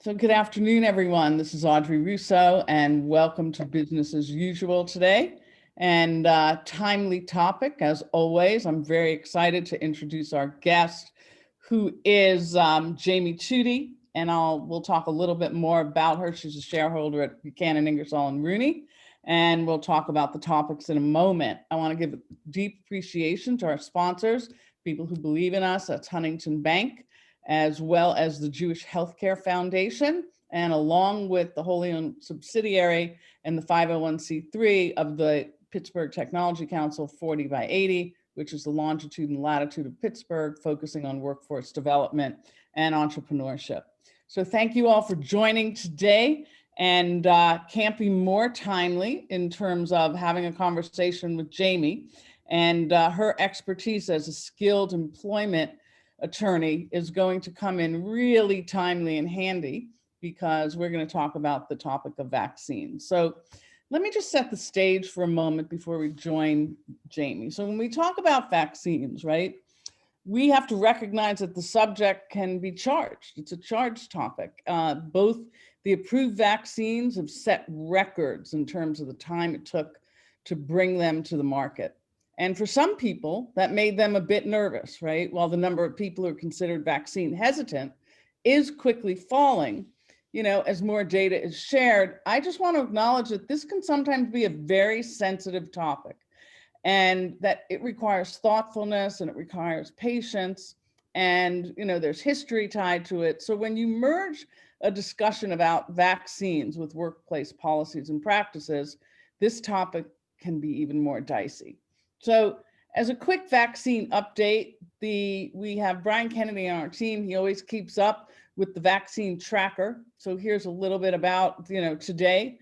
So good afternoon, everyone. This is Audrey Russo, and welcome to Business as Usual today. And timely topic, as always. I'm very excited to introduce our guest, who is Jaime Tuite, and we'll talk a little bit more about her. She's a shareholder at Buchanan, Ingersoll and Rooney, and we'll talk about the topics in a moment. I want to give a deep appreciation to our sponsors, people who believe in us. That's Huntington Bank, as well as the Jewish Healthcare Foundation, and along with the wholly owned subsidiary and the 501c3 of the Pittsburgh Technology Council 40 by 80, which is the longitude and latitude of Pittsburgh, focusing on workforce development and entrepreneurship. So thank you all for joining today, and can't be more timely in terms of having a conversation with Jaime, and her expertise as a skilled employment attorney is going to come in really timely and handy, because we're going to talk about the topic of vaccines. So let me just set the stage for a moment before we join Jaime. So when we talk about vaccines, right, we have to recognize that the subject can be charged. It's a charged topic. Both the approved vaccines have set records in terms of the time it took to bring them to the market. And for some people, that made them a bit nervous, right? While the number of people who are considered vaccine hesitant is quickly falling, as more data is shared, I just want to acknowledge that this can sometimes be a very sensitive topic, and that it requires thoughtfulness and it requires patience, and there's history tied to it. So when you merge a discussion about vaccines with workplace policies and practices, this topic can be even more dicey. So as a quick vaccine update, we have Brian Kennedy on our team. He always keeps up with the vaccine tracker. So here's a little bit about, today.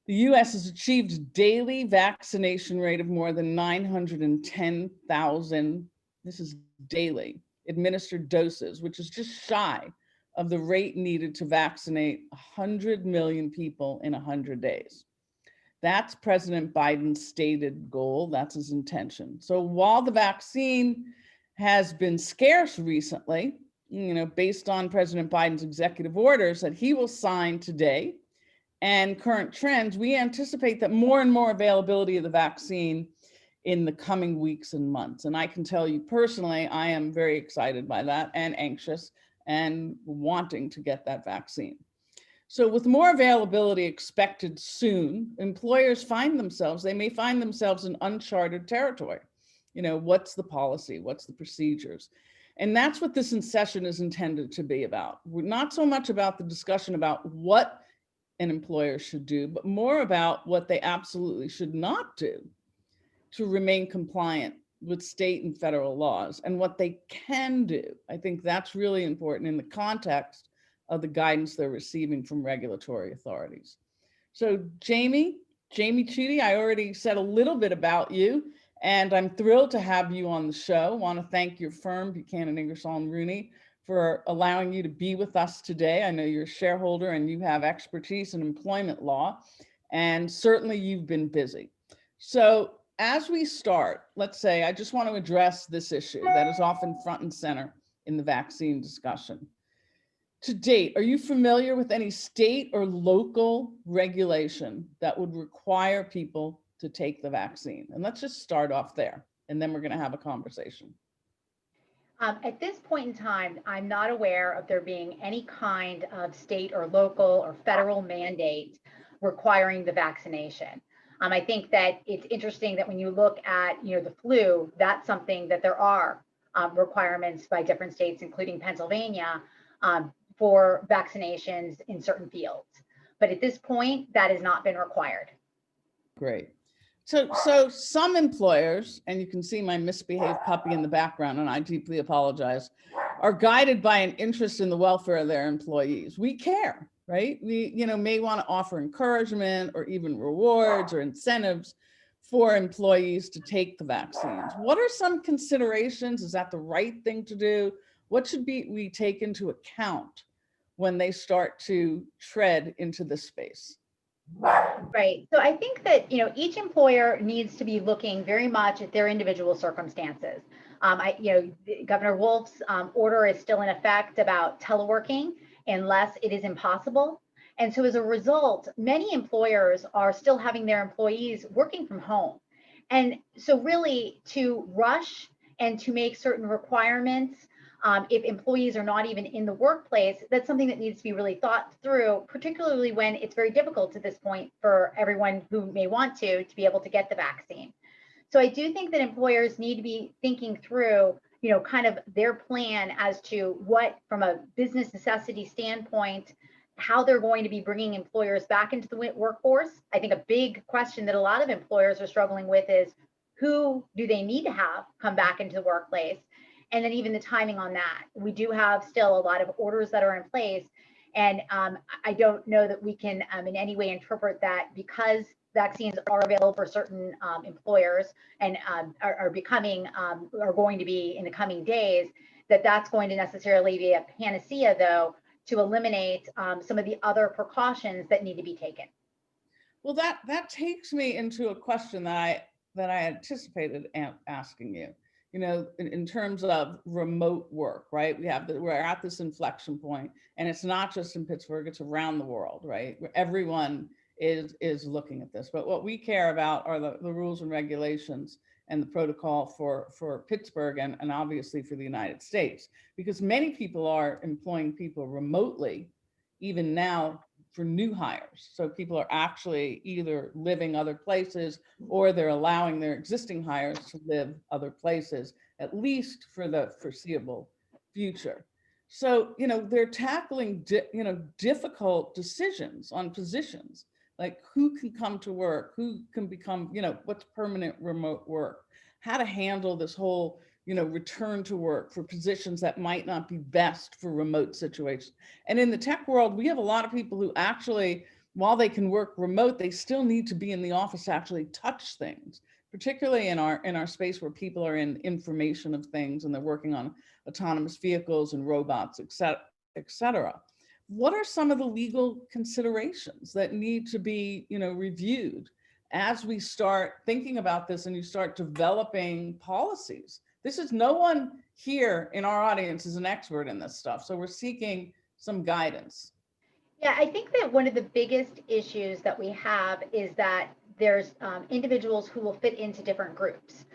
The US has achieved a daily vaccination rate of more than 910,000, this is daily, administered doses, which is just shy of the rate needed to vaccinate 100 million people in 100 days. That's President Biden's stated goal. That's his intention. So while the vaccine has been scarce recently, based on President Biden's executive orders that he will sign today and current trends, we anticipate that more and more availability of the vaccine in the coming weeks and months. And I can tell you personally, I am very excited by that and anxious and wanting to get that vaccine. So with more availability expected soon, employers may find themselves in uncharted territory. What's the policy? What's the procedures? And that's what this session is intended to be about. We're not so much about the discussion about what an employer should do, but more about what they absolutely should not do to remain compliant with state and federal laws, and what they can do. I think that's really important in the context of the guidance they're receiving from regulatory authorities. So Jaime Tuite, I already said a little bit about you, and I'm thrilled to have you on the show. I want to thank your firm, Buchanan, Ingersoll and Rooney, for allowing you to be with us today. I know you're a shareholder and you have expertise in employment law, and certainly you've been busy. So as we start, let's say, I just want to address this issue that is often front and center in the vaccine discussion. To date, are you familiar with any state or local regulation that would require people to take the vaccine? And let's just start off there, and then we're going to have a conversation. At this point in time, I'm not aware of there being any kind of state or local or federal mandate requiring the vaccination. I think that it's interesting that when you look at, the flu, that's something that there are requirements by different states, including Pennsylvania, for vaccinations in certain fields. But at this point, that has not been required. Great. So some employers, and you can see my misbehaved puppy in the background, and I deeply apologize, are guided by an interest in the welfare of their employees. We care, right? We, may want to offer encouragement or even rewards or incentives for employees to take the vaccines. What are some considerations? Is that the right thing to do? What should we take into account when they start to tread into this space? Right. So I think that, each employer needs to be looking very much at their individual circumstances. Governor Wolf's order is still in effect about teleworking, unless it is impossible. And so as a result, many employers are still having their employees working from home. And so really to rush and to make certain requirements, if employees are not even in the workplace, that's something that needs to be really thought through, particularly when it's very difficult at this point for everyone who may want to be able to get the vaccine. So I do think that employers need to be thinking through, kind of their plan as to what, from a business necessity standpoint, how they're going to be bringing employers back into the workforce. I think a big question that a lot of employers are struggling with is who do they need to have come back into the workplace? And then even the timing on that. We do have still a lot of orders that are in place. And I don't know that we can in any way interpret that because vaccines are available for certain employers and are going to be in the coming days, that's going to necessarily be a panacea, though, to eliminate some of the other precautions that need to be taken. Well, that takes me into a question that I anticipated asking you. In terms of remote work, right? We're at this inflection point, and it's not just in Pittsburgh; it's around the world, right? Where everyone is looking at this. But what we care about are the rules and regulations and the protocol for Pittsburgh and obviously for the United States, because many people are employing people remotely, even now for new hires. So people are actually either living other places or they're allowing their existing hires to live other places, at least for the foreseeable future. So, they're tackling, difficult decisions on positions, like who can come to work, who can become, what's permanent remote work, how to handle this whole, return to work for positions that might not be best for remote situations. And in the tech world, we have a lot of people who actually, while they can work remote, they still need to be in the office to actually touch things, particularly in our space where people are in information of things and they're working on autonomous vehicles and robots, et cetera. What are some of the legal considerations that need to be, reviewed as we start thinking about this and you start developing policies? No one here in our audience is an expert in this stuff. So we're seeking some guidance. Yeah, I think that one of the biggest issues that we have is that there's individuals who will fit into different groups,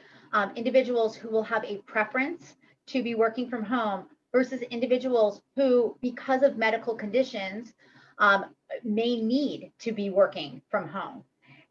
individuals who will have a preference to be working from home versus individuals who, because of medical conditions, may need to be working from home.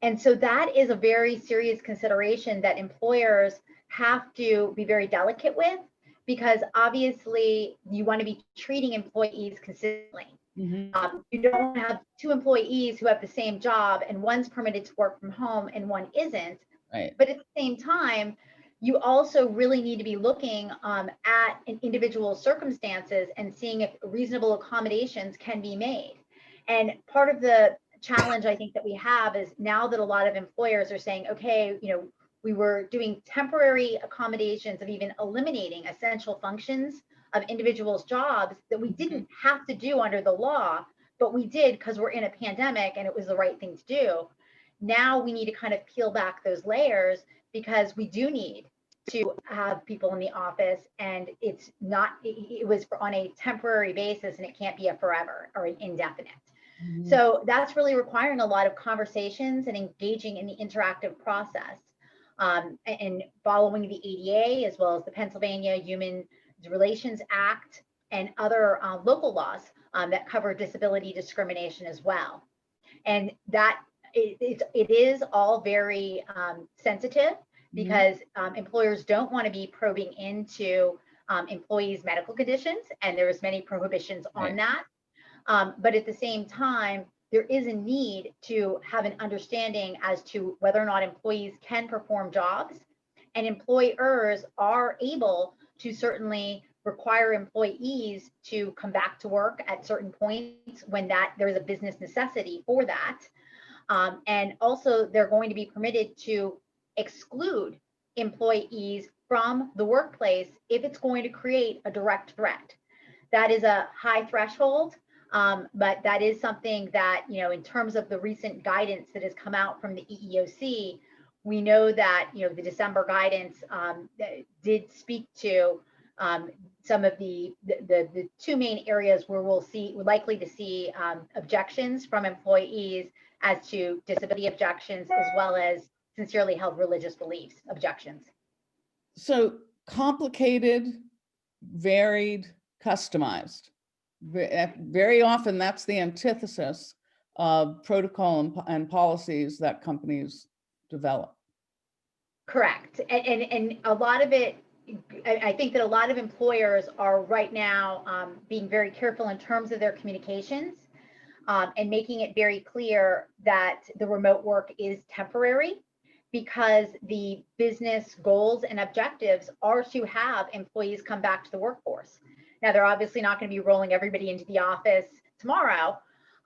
And so that is a very serious consideration that employers have to be very delicate with, because obviously you want to be treating employees consistently. You don't have two employees who have the same job and one's permitted to work from home and one isn't. Right. But at the same time, you also really need to be looking at an individual circumstances and seeing if reasonable accommodations can be made. And part of the challenge I think that we have is now that a lot of employers are saying, okay, we were doing temporary accommodations of even eliminating essential functions of individuals' jobs that we didn't have to do under the law, but we did because we're in a pandemic and it was the right thing to do. Now we need to kind of peel back those layers because we do need to have people in the office, and it was on a temporary basis and it can't be a forever or an indefinite. So that's really requiring a lot of conversations and engaging in the interactive process. And following the ADA, as well as the Pennsylvania Human Relations Act and other local laws that cover disability discrimination as well. And that it is all very sensitive because employers don't want to be probing into employees' medical conditions, and there's many prohibitions on that. But at the same time, there is a need to have an understanding as to whether or not employees can perform jobs, and employers are able to certainly require employees to come back to work at certain points when there's a business necessity for that. And also they're going to be permitted to exclude employees from the workplace if it's going to create a direct threat. That is a high threshold. But that is something that, in terms of the recent guidance that has come out from the EEOC, we know that, the December guidance did speak to some of the two main areas where we're likely to see objections from employees as to disability objections, as well as sincerely held religious beliefs objections. So complicated, varied, customized. Very often that's the antithesis of protocol and policies that companies develop. Correct. And a lot of it, I think that a lot of employers are right now being very careful in terms of their communications and making it very clear that the remote work is temporary, because the business goals and objectives are to have employees come back to the workforce. Now, they're obviously not going to be rolling everybody into the office tomorrow,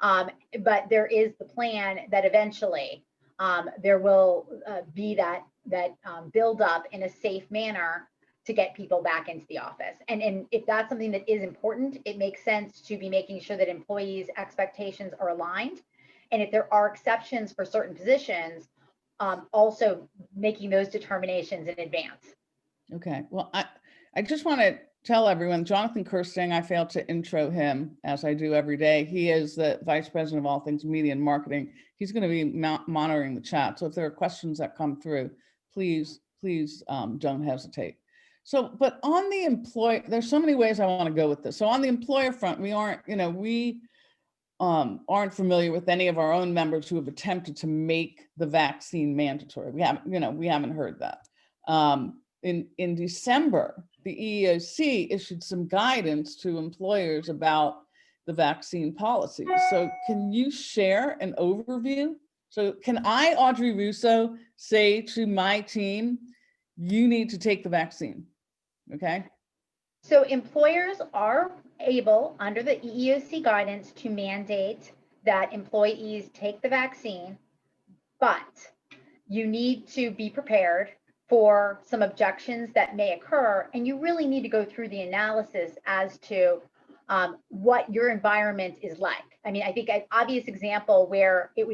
but there is the plan that eventually there will be that build up in a safe manner to get people back into the office. And if that's something that is important, it makes sense to be making sure that employees' expectations are aligned. And if there are exceptions for certain positions, also making those determinations in advance. Okay, well, I just want to tell everyone, Jonathan Kirsting, I failed to intro him as I do every day. He is the Vice President of all things media and marketing. He's going to be monitoring the chat. So if there are questions that come through, please don't hesitate. So, but on the employee, there's so many ways I want to go with this. So on the employer front, we aren't familiar with any of our own members who have attempted to make the vaccine mandatory. We haven't heard that. In December, the EEOC issued some guidance to employers about the vaccine policies. So can you share an overview? So can I, Audrey Russo, say to my team, you need to take the vaccine, okay? So employers are able, under the EEOC guidance, to mandate that employees take the vaccine, but you need to be prepared for some objections that may occur, and you really need to go through the analysis as to what your environment is like. I mean, I think an obvious example where it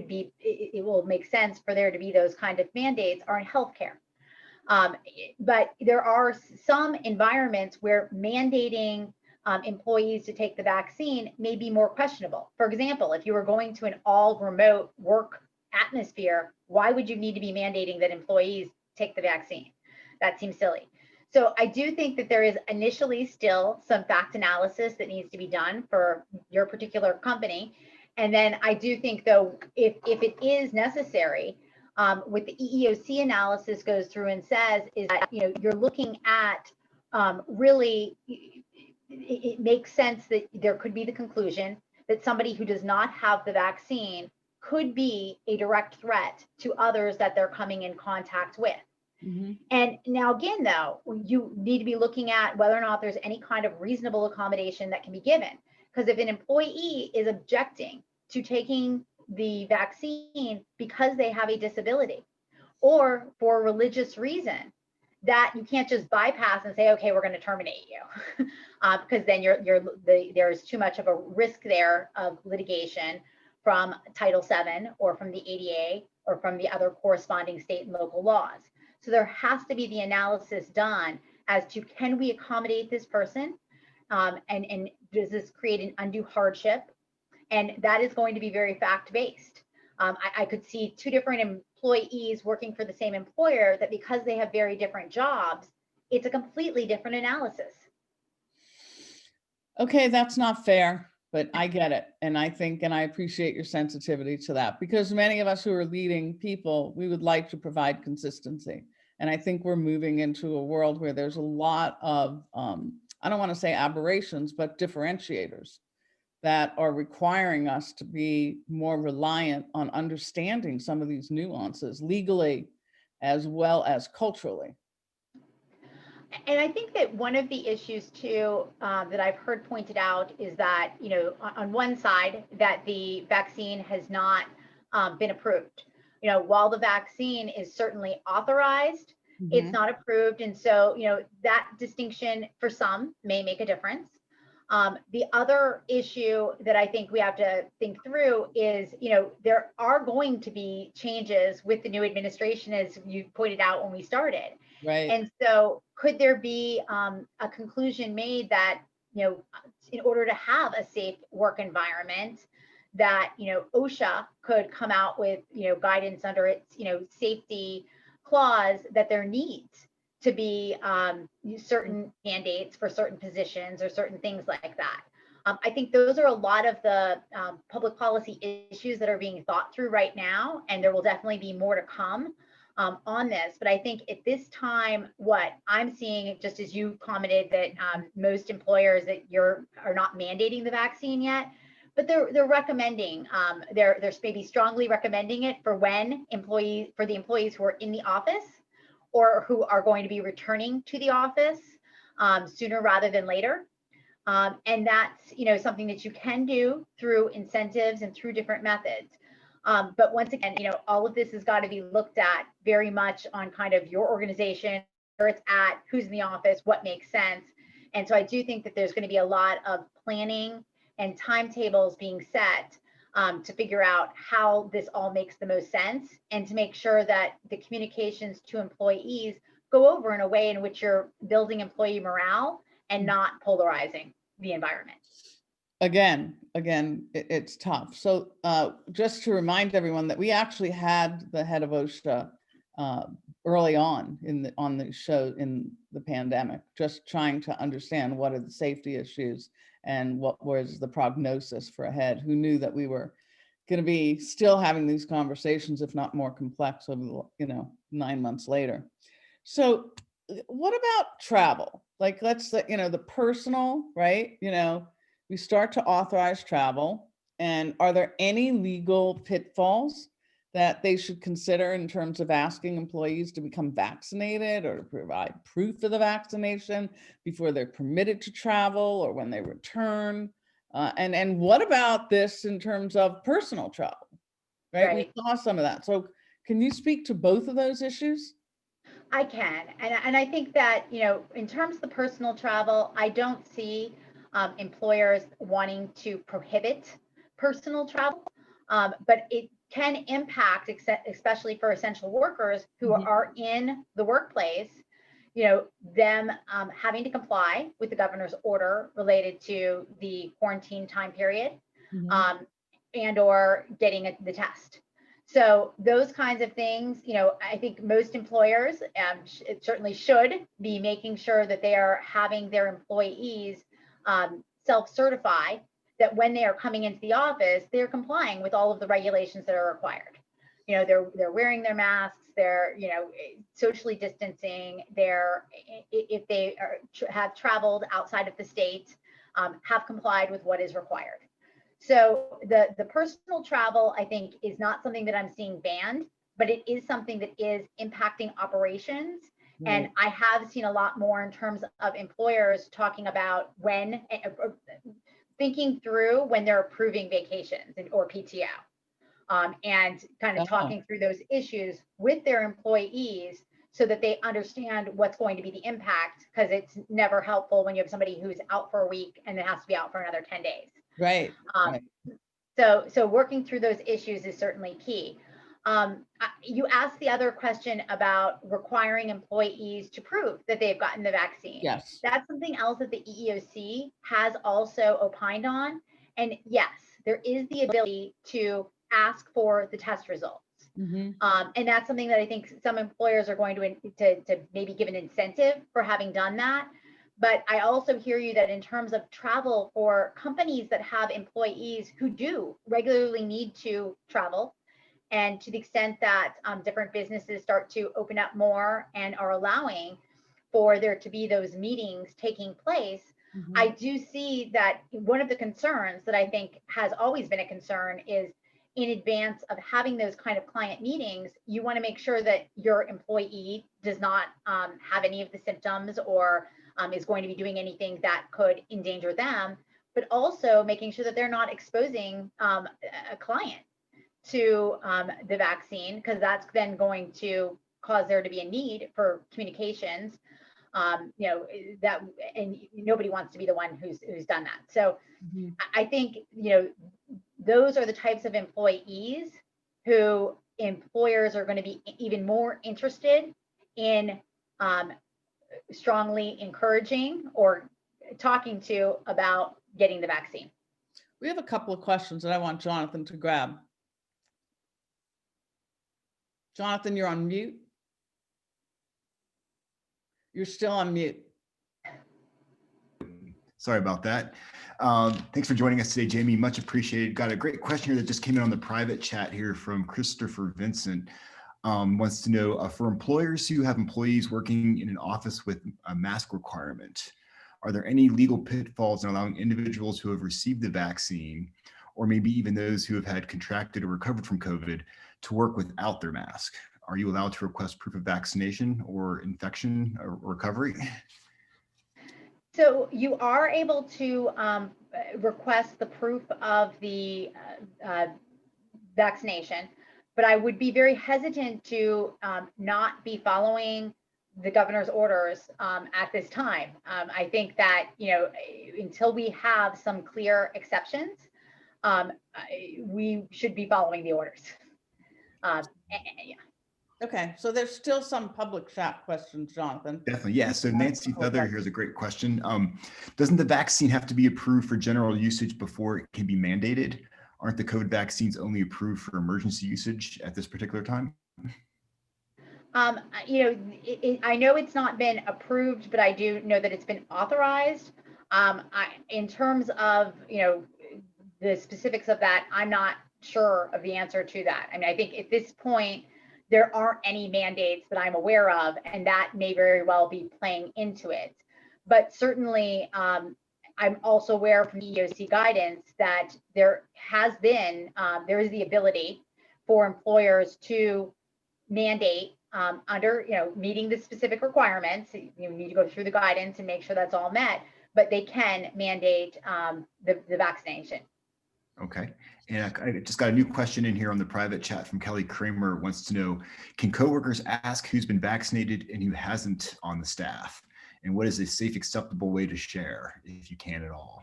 will make sense for there to be those kind of mandates are in healthcare. But there are some environments where mandating employees to take the vaccine may be more questionable. For example, if you were going to an all remote work atmosphere, why would you need to be mandating that employees take the vaccine? That seems silly. So I do think that there is initially still some fact analysis that needs to be done for your particular company. And then I do think, though, if it is necessary, what the EEOC analysis goes through and says is that you're looking at really, it makes sense that there could be the conclusion that somebody who does not have the vaccine could be a direct threat to others that they're coming in contact with. Mm-hmm. And now again, though, you need to be looking at whether or not there's any kind of reasonable accommodation that can be given. Because if an employee is objecting to taking the vaccine because they have a disability or for a religious reason, that you can't just bypass and say, okay, we're going to terminate you, because then there's too much of a risk there of litigation from Title VII or from the ADA or from the other corresponding state and local laws. So there has to be the analysis done as to, can we accommodate this person, and does this create an undue hardship? And that is going to be very fact-based. I could see two different employees working for the same employer that, because they have very different jobs, it's a completely different analysis. Okay, that's not fair, but I get it. And I think, and I appreciate your sensitivity to that, because many of us who are leading people, we would like to provide consistency. And I think we're moving into a world where there's a lot of, I don't want to say aberrations, but differentiators that are requiring us to be more reliant on understanding some of these nuances legally as well as culturally. And I think that one of the issues too that I've heard pointed out is that, on one side, that the vaccine has not been approved. While the vaccine is certainly authorized, mm-hmm. It's not approved. And so, that distinction for some may make a difference. The other issue that I think we have to think through is, there are going to be changes with the new administration, as you pointed out when we started. Right. And so could there be a conclusion made that, in order to have a safe work environment, that, OSHA could come out with, guidance under its, safety clause, that there needs to be certain mandates for certain positions or certain things like that. I think those are a lot of the public policy issues that are being thought through right now, and there will definitely be more to come on this. But I think at this time, what I'm seeing, just as you commented, that most employers that are not mandating the vaccine yet, but they're recommending, they're maybe strongly recommending it for the employees who are in the office or who are going to be returning to the office sooner rather than later. And that's, something that you can do through incentives and through different methods. But once again, all of this has got to be looked at very much on kind of your organization, where it's at, who's in the office, what makes sense. And so I do think that there's going to be a lot of planning and timetables being set to figure out how this all makes the most sense, and to make sure that the communications to employees go over in a way in which you're building employee morale and not polarizing the environment. Again, it's tough. So just to remind everyone that we actually had the head of OSHA early on on the show in the pandemic, just trying to understand what are the safety issues and what was the prognosis for ahead. Who knew that we were going to be still having these conversations, if not more complex, over 9 months later. So what about travel? Like, let's say, the personal, right? We start to authorize travel. And are there any legal pitfalls that they should consider in terms of asking employees to become vaccinated or to provide proof of the vaccination before they're permitted to travel or when they return? And what about this in terms of personal travel, right? Right. We saw some of that. So can you speak to both of those issues? I can. And I think that, in terms of the personal travel, I don't see employers wanting to prohibit personal travel, but it can impact, especially for essential workers who are in the workplace, them having to comply with the governor's order related to the quarantine time period, and or getting the test. So those kinds of things, I think most employers certainly should be making sure that they are having their employees self-certify that when they are coming into the office, they're complying with all of the regulations that are required. They're wearing their masks, they're, socially distancing, if they have traveled outside of the state, have complied with what is required. So the personal travel, I think, is not something that I'm seeing banned, but it is something that is impacting operations. And I have seen a lot more in terms of employers talking about thinking through when they're approving vacations or PTO, and kind of talking through those issues with their employees so that they understand what's going to be the impact, because it's never helpful when you have somebody who's out for a week and then has to be out for another 10 days. Right. So working through those issues is certainly key. You asked the other question about requiring employees to prove that they've gotten the vaccine. Yes. That's something else that the EEOC has also opined on. And yes, there is the ability to ask for the test results. And that's something that I think some employers are going to maybe give an incentive for having done that. But I also hear you that in terms of travel for companies that have employees who do regularly need to travel, and to the extent that different businesses start to open up more and are allowing for there to be those meetings taking place, I do see that one of the concerns that I think has always been a concern is, in advance of having those kind of client meetings, you want to make sure that your employee does not have any of the symptoms or is going to be doing anything that could endanger them, but also making sure that they're not exposing a client to the vaccine, because that's then going to cause there to be a need for communications. That, and nobody wants to be the one who's done that. So I think, those are the types of employees who employers are going to be even more interested in strongly encouraging or talking to about getting the vaccine. We have a couple of questions that I want Jonathan to grab. Jonathan, you're on mute. You're still on mute. Sorry about that. Thanks for joining us today, Jamie. Much appreciated. Got a great question here that just came in on the private chat here from Christopher Vincent. Wants to know, for employers who have employees working in an office with a mask requirement, are there any legal pitfalls in allowing individuals who have received the vaccine, or maybe even those who have had contracted or recovered from COVID, to work without their mask? Are you allowed to request proof of vaccination or infection or recovery? So you are able to request the proof of the vaccination, but I would be very hesitant to not be following the governor's orders at this time. I think that, until we have some clear exceptions, we should be following the orders. Yeah. Okay, so there's still some public chat questions, Jonathan. Definitely, yeah. So Nancy Feather, here's a great question. Doesn't the vaccine have to be approved for general usage before it can be mandated? Aren't the COVID vaccines only approved for emergency usage at this particular time? I know it's not been approved, but I do know that it's been authorized. In terms of, the specifics of that, I'm not sure of the answer to that. I mean, I think at this point, there aren't any mandates that I'm aware of, and that may very well be playing into it. But certainly, I'm also aware from EEOC guidance that there is the ability for employers to mandate under, meeting the specific requirements. You need to go through the guidance and make sure that's all met, but they can mandate the vaccination. Okay. And I just got a new question in here on the private chat from Kelly Kramer. Wants to know, can coworkers ask who's been vaccinated and who hasn't on the staff? And what is a safe, acceptable way to share, if you can at all?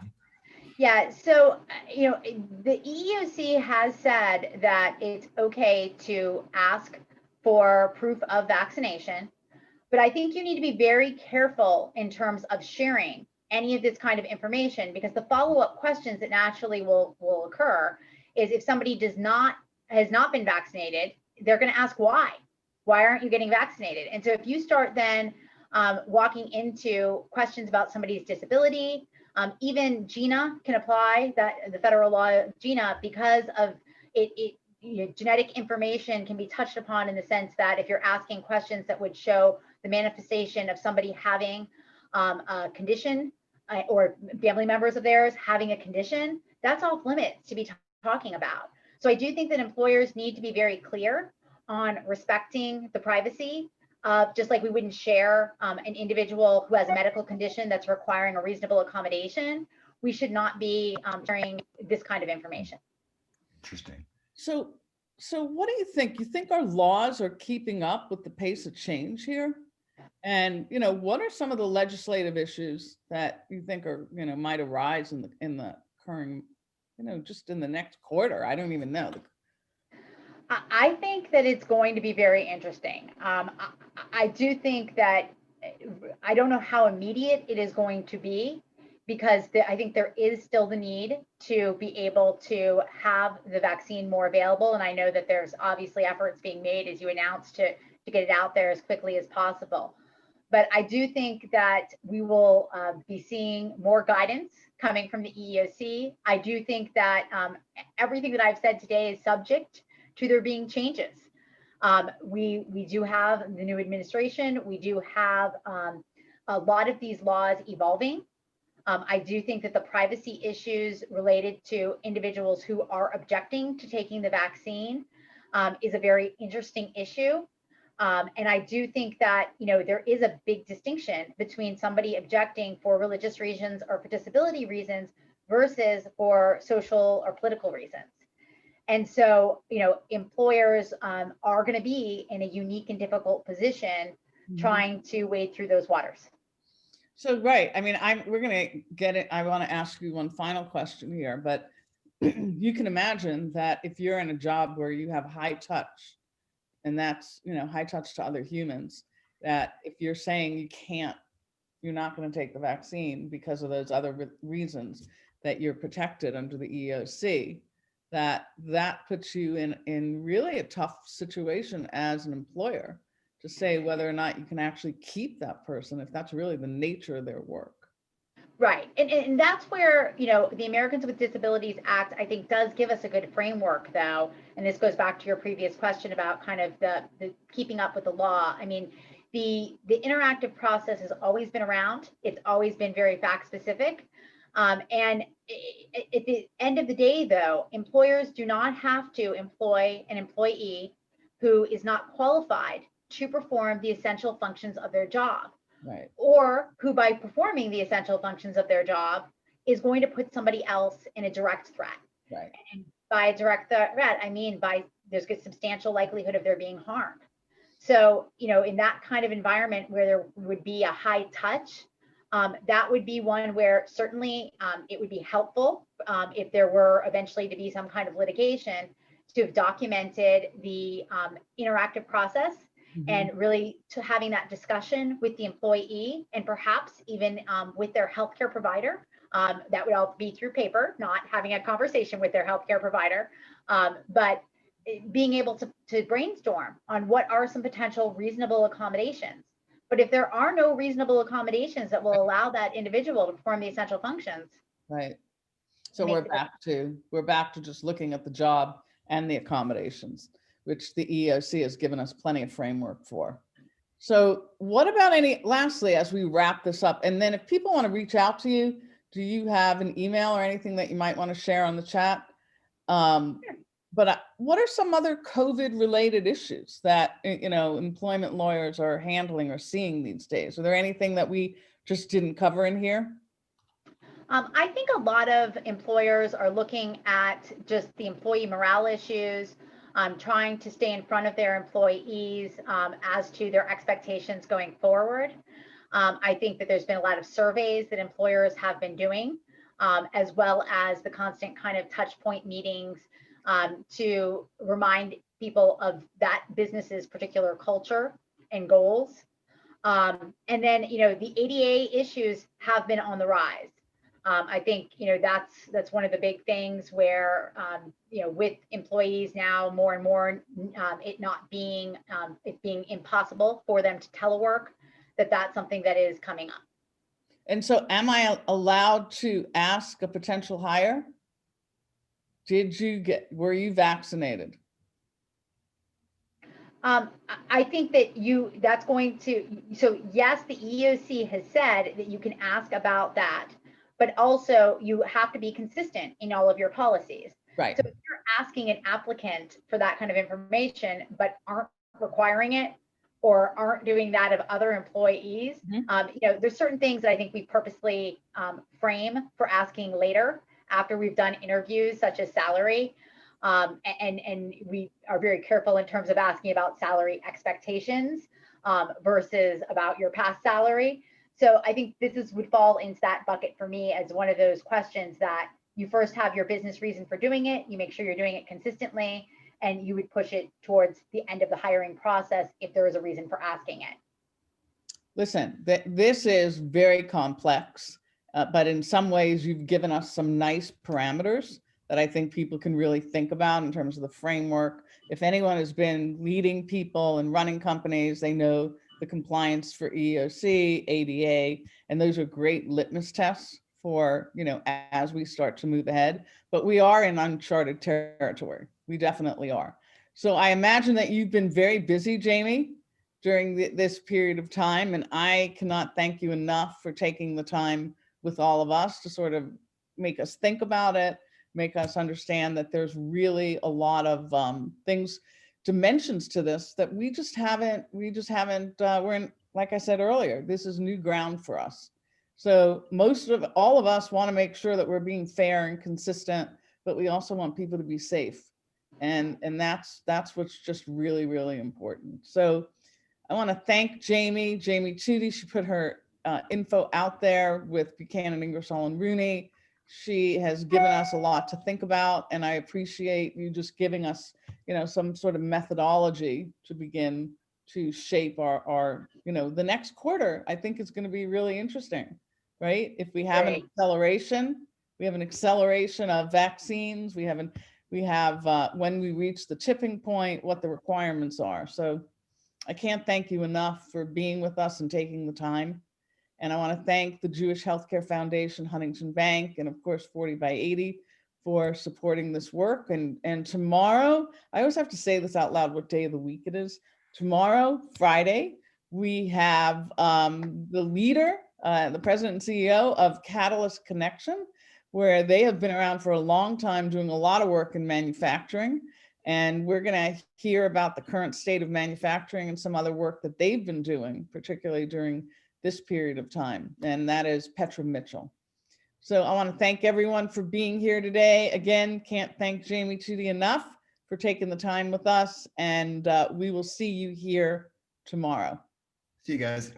Yeah, so, the EEOC has said that it's okay to ask for proof of vaccination, but I think you need to be very careful in terms of sharing any of this kind of information, because the follow-up questions that naturally will occur is, if somebody has not been vaccinated, they're going to ask why aren't you getting vaccinated? And so if you start then walking into questions about somebody's disability, even GINA can apply, that the federal law GINA, because of it genetic information can be touched upon in the sense that if you're asking questions that would show the manifestation of somebody having a condition, or family members of theirs having a condition, that's off limits to be talking about. So I do think that employers need to be very clear on respecting the privacy of, just like we wouldn't share an individual who has a medical condition that's requiring a reasonable accommodation, we should not be sharing this kind of information. Interesting. So what do you think? You think our laws are keeping up with the pace of change here? And, what are some of the legislative issues that you think are, might arise in the current, just in the next quarter? I don't even know. I think that it's going to be very interesting. I do think that, I don't know how immediate it is going to be, because I think there is still the need to be able to have the vaccine more available. And I know that there's obviously efforts being made, as you announced, to get it out there as quickly as possible. But I do think that we will be seeing more guidance coming from the EEOC. I do think that everything that I've said today is subject to there being changes. We do have the new administration. We do have a lot of these laws evolving. I do think that the privacy issues related to individuals who are objecting to taking the vaccine is a very interesting issue. And I do think that, there is a big distinction between somebody objecting for religious reasons or for disability reasons versus for social or political reasons. And so, employers are going to be in a unique and difficult position trying to wade through those waters. So, right. I mean, we're going to get it. I want to ask you one final question here, but you can imagine that if you're in a job where you have high touch, and that's, high touch to other humans, that if you're saying you're not going to take the vaccine because of those other reasons, that you're protected under the EOC, that puts you in really a tough situation as an employer to say whether or not you can actually keep that person if that's really the nature of their work. Right. And that's where, the Americans with Disabilities Act, I think, does give us a good framework, though. And this goes back to your previous question about kind of the keeping up with the law. I mean, the interactive process has always been around. It's always been very fact specific. And at the end of the day, though, employers do not have to employ an employee who is not qualified to perform the essential functions of their job. Right. Or who, by performing the essential functions of their job, is going to put somebody else in a direct threat. Right. And by a direct threat, I mean there's a substantial likelihood of their being harmed. So, in that kind of environment where there would be a high touch, that would be one where certainly it would be helpful if there were eventually to be some kind of litigation to have documented the interactive process. Mm-hmm. And really to having that discussion with the employee and perhaps even with their healthcare provider. That would all be through paper, not having a conversation with their healthcare provider, but being able to brainstorm on what are some potential reasonable accommodations. But if there are no reasonable accommodations that will allow that individual to perform the essential functions. Right. So we're back to just looking at the job and the accommodations, which the EOC has given us plenty of framework for. So what about lastly, as we wrap this up, and then if people want to reach out to you, do you have an email or anything that you might want to share on the chat? But what are some other COVID related issues that, employment lawyers are handling or seeing these days? Are there anything that we just didn't cover in here? I think a lot of employers are looking at just the employee morale issues, trying to stay in front of their employees as to their expectations going forward. I think that there's been a lot of surveys that employers have been doing, as well as the constant kind of touch point meetings to remind people of that business's particular culture and goals. And then, the ADA issues have been on the rise. I think, that's one of the big things where, with employees now more and more, it being impossible for them to telework, that's something that is coming up. And so am I allowed to ask a potential hire? Were you vaccinated? I think that so yes, the EOC has said that you can ask about that, but also you have to be consistent in all of your policies. Right. So if you're asking an applicant for that kind of information, but aren't requiring it or aren't doing that of other employees, there's certain things that I think we purposely frame for asking later after we've done interviews, such as salary. And we are very careful in terms of asking about salary expectations versus about your past salary. So I think this would fall into that bucket for me as one of those questions that you first have your business reason for doing it, you make sure you're doing it consistently, and you would push it towards the end of the hiring process if there is a reason for asking it. Listen, this is very complex, but in some ways you've given us some nice parameters that I think people can really think about in terms of the framework. If anyone has been leading people and running companies, they know the compliance for EOC, ADA, and those are great litmus tests for, as we start to move ahead. But we are in uncharted territory. We definitely are. So I imagine that you've been very busy, Jaime, during this period of time, and I cannot thank you enough for taking the time with all of us to sort of make us think about it, make us understand that there's really a lot of dimensions to this that we just haven't, we're in, like I said earlier, this is new ground for us. So all of us want to make sure that we're being fair and consistent, but we also want people to be safe. And that's what's just really, really important. So I want to thank Jaime Tuite. She put her info out there with Buchanan, Ingersoll, and Rooney. She has given us a lot to think about, and I appreciate you just giving us, some sort of methodology to begin to shape our, the next quarter, I think is going to be really interesting, right? If we have an Great. acceleration, we have an acceleration of vaccines, we have when we reach the tipping point, what the requirements are. So I can't thank you enough for being with us and taking the time. And I want to thank the Jewish Healthcare Foundation, Huntington Bank, and of course 40 by 80 for supporting this work. And tomorrow, I always have to say this out loud, what day of the week it is. Tomorrow, Friday, we have the leader, the president and CEO of Catalyst Connection, where they have been around for a long time doing a lot of work in manufacturing. And we're going to hear about the current state of manufacturing and some other work that they've been doing, particularly during this period of time. And that is Petra Mitchell. So I want to thank everyone for being here today. Again, can't thank Jaime Tuite enough for taking the time with us. And we will see you here tomorrow. See you guys.